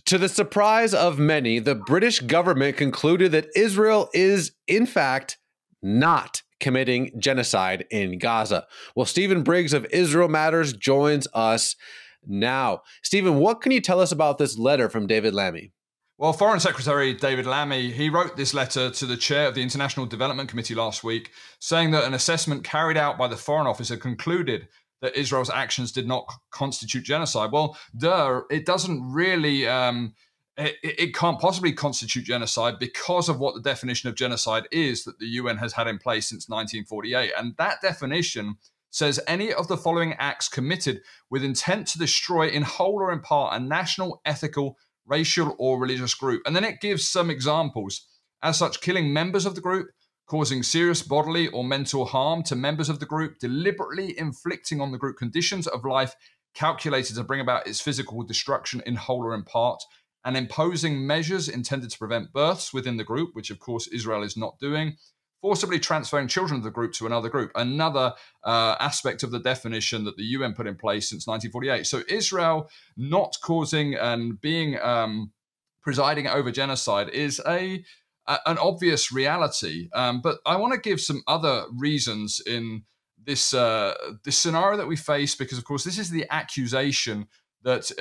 To the surprise of many, the British government concluded that Israel is, in fact, not committing genocide in Gaza. Well, Stephen Briggs of Israel Matters joins us now. Stephen, what can you tell us about this letter from David Lammy? Well, Foreign Secretary David Lammy, he wrote this letter to the chair of the International Development Committee last week, saying that an assessment carried out by the Foreign Office had concluded that Israel's actions did not constitute genocide. Well, it doesn't really, it can't possibly constitute genocide because of what the definition of genocide is that the UN has had in place since 1948. And that definition says any of the following acts committed with intent to destroy in whole or in part a national, ethical, racial, or religious group. And then it gives some examples. As such, killing members of the group, causing serious bodily or mental harm to members of the group, deliberately inflicting on the group conditions of life calculated to bring about its physical destruction in whole or in part, and imposing measures intended to prevent births within the group, which of course Israel is not doing, forcibly transferring children of the group to another group, another aspect of the definition that the UN put in place since 1948. So Israel not causing and being presiding over genocide is an obvious reality. But I want to give some other reasons in this scenario that we face, because of course this is the accusation that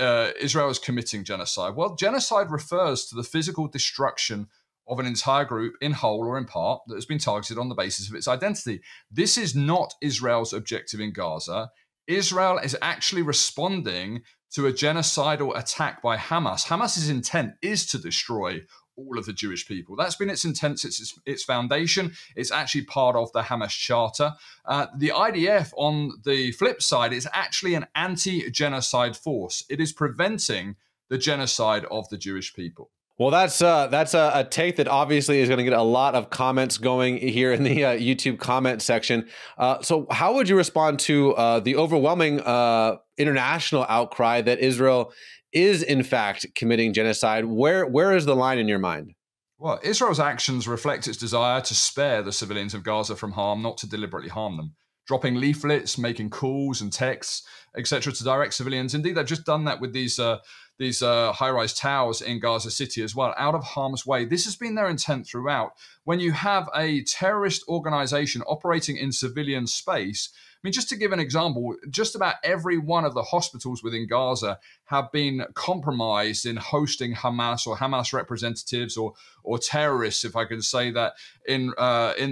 Israel is committing genocide. Well, genocide refers to the physical destruction of an entire group in whole or in part that has been targeted on the basis of its identity. This is not Israel's objective in Gaza. Israel is actually responding to a genocidal attack by Hamas. Hamas's intent is to destroy all of the Jewish people. That's been its intent, its foundation. It's actually part of the Hamas Charter. The IDF, on the flip side, is actually an anti-genocide force. It is preventing the genocide of the Jewish people. Well, that's a take that obviously is going to get a lot of comments going here in the YouTube comment section. So how would you respond to the overwhelming international outcry that Israel is, in fact, committing genocide? Where is the line in your mind? Well, Israel's actions reflect its desire to spare the civilians of Gaza from harm, not to deliberately harm them. Dropping leaflets, making calls and texts, etc., to direct civilians. Indeed, they've just done that with these high-rise towers in Gaza City as well, out of harm's way. This has been their intent throughout. When you have a terrorist organization operating in civilian space, I mean, just to give an example, just about every one of the hospitals within Gaza have been compromised in hosting Hamas or Hamas representatives or terrorists, if I can say that, in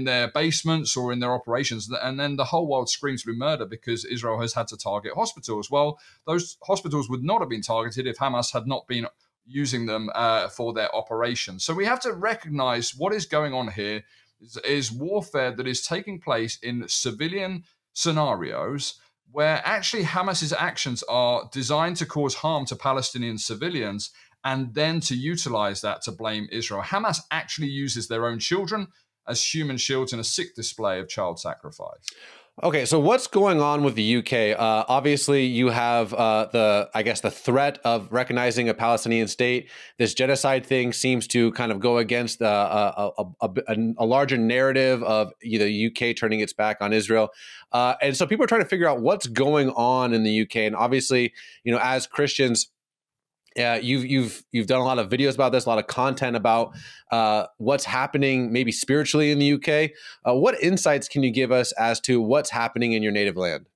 their basements or in their operations. And then the whole world screams blue murder because Israel has had to target hospitals. Well, those hospitals would not have been targeted if Hamas had not been using them for their operations. So we have to recognize what is going on here is warfare that is taking place in civilian scenarios where actually Hamas's actions are designed to cause harm to Palestinian civilians and then to utilize that to blame Israel. Hamas actually uses their own children as human shields in a sick display of child sacrifice. Okay, so what's going on with the UK? Obviously, you have the threat of recognizing a Palestinian state. This genocide thing seems to kind of go against a larger narrative of the UK turning its back on Israel, and so people are trying to figure out what's going on in the UK. And obviously, as Christians, you've done a lot of videos about this, a lot of content about what's happening maybe spiritually in the UK. What insights can you give us as to what's happening in your native land?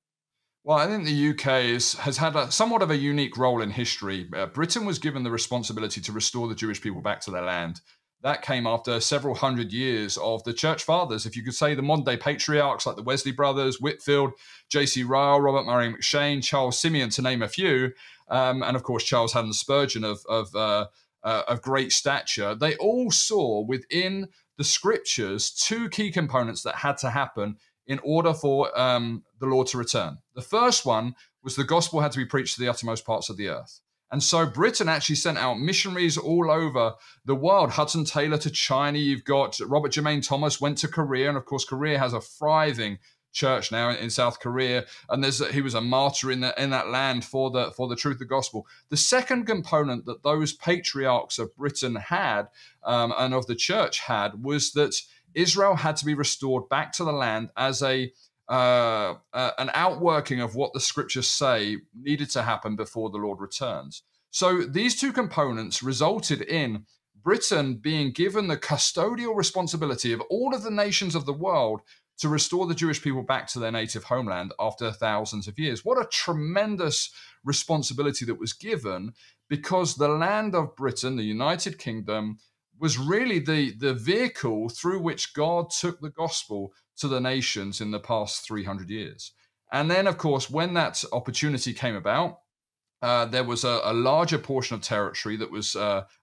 Well, I think the UK has had somewhat of a unique role in history. Britain was given the responsibility to restore the Jewish people back to their land. That came after several hundred years of the church fathers, if you could say the modern day patriarchs like the Wesley brothers, Whitfield, J.C. Ryle, Robert Murray McCheyne, Charles Simeon, to name a few. And of course, Charles Haddon Spurgeon of great stature. They all saw within the scriptures two key components that had to happen in order for the Lord to return. The first one was the gospel had to be preached to the uttermost parts of the earth. And so Britain actually sent out missionaries all over the world. Hudson Taylor to China. You've got Robert Jermaine Thomas went to Korea. And of course, Korea has a thriving church now in South Korea, and he was a martyr in that land for the truth of the gospel. The second component that those patriarchs of Britain had and of the church had was that Israel had to be restored back to the land as an outworking of what the scriptures say needed to happen before the Lord returns. So these two components resulted in Britain being given the custodial responsibility of all of the nations of the world to restore the Jewish people back to their native homeland after thousands of years. What a tremendous responsibility that was given, because the land of Britain, the United Kingdom, was really the vehicle through which God took the gospel to the nations in the past 300 years. And then, of course, when that opportunity came about, there was a larger portion of territory that was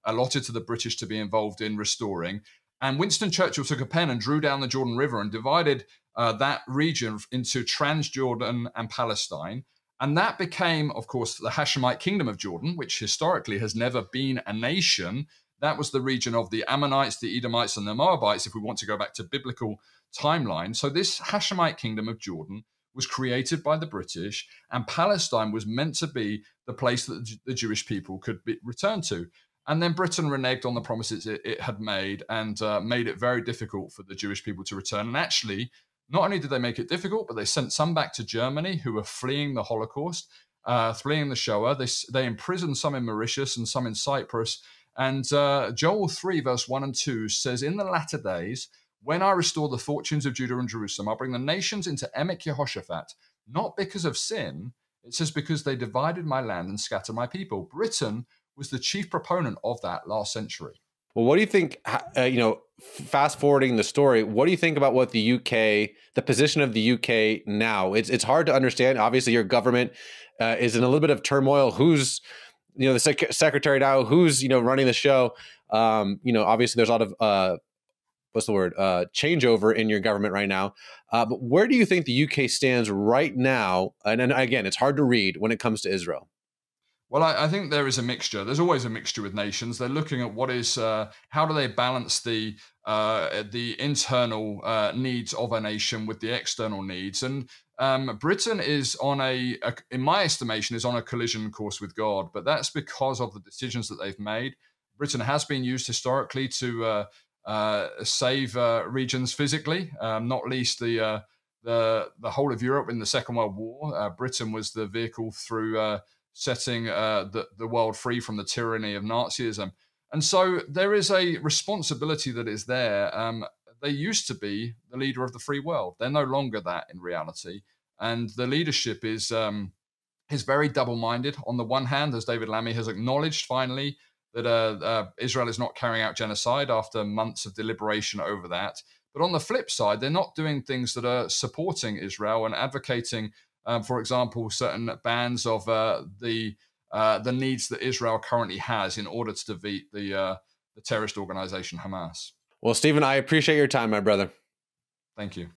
allotted to the British to be involved in restoring. And Winston Churchill took a pen and drew down the Jordan River and divided that region into Transjordan and Palestine. And that became, of course, the Hashemite Kingdom of Jordan, which historically has never been a nation. That was the region of the Ammonites, the Edomites, and the Moabites, if we want to go back to biblical timeline. So this Hashemite Kingdom of Jordan was created by the British, and Palestine was meant to be the place that the Jewish people could return to. And then Britain reneged on the promises it had made, and made it very difficult for the Jewish people to return. And actually, not only did they make it difficult, but they sent some back to Germany who were fleeing the Holocaust, fleeing the Shoah. They imprisoned some in Mauritius and some in Cyprus. And Joel 3, verse 1 and 2 says, "In the latter days, when I restore the fortunes of Judah and Jerusalem, I'll bring the nations into Emek Yehoshaphat, not because of sin." It says, "because they divided my land and scattered my people." Britain was the chief proponent of that last century. Well, what do you think, fast forwarding the story, what do you think about what the UK, the position of the UK now? It's hard to understand. Obviously, your government is in a little bit of turmoil. Who's, the secretary now, who's, running the show? Obviously there's a lot of, changeover in your government right now. But where do you think the UK stands right now? And again, it's hard to read when it comes to Israel. Well, I think there is a mixture. There's always a mixture with nations. They're looking at what is, how do they balance the internal needs of a nation with the external needs. And Britain is on in my estimation, is on a collision course with God. But that's because of the decisions that they've made. Britain has been used historically to save regions physically, not least the whole of Europe in the Second World War. Britain was the vehicle through setting the world free from the tyranny of Nazism. And so there is a responsibility that is there. They used to be the leader of the free world. They're no longer that in reality. And the leadership is very double-minded. On the one hand, as David Lammy has acknowledged finally, that Israel is not carrying out genocide after months of deliberation over that. But on the flip side, they're not doing things that are supporting Israel and advocating, for example, certain bans of the needs that Israel currently has in order to defeat the terrorist organization Hamas. Well, Stephen, I appreciate your time, my brother. Thank you.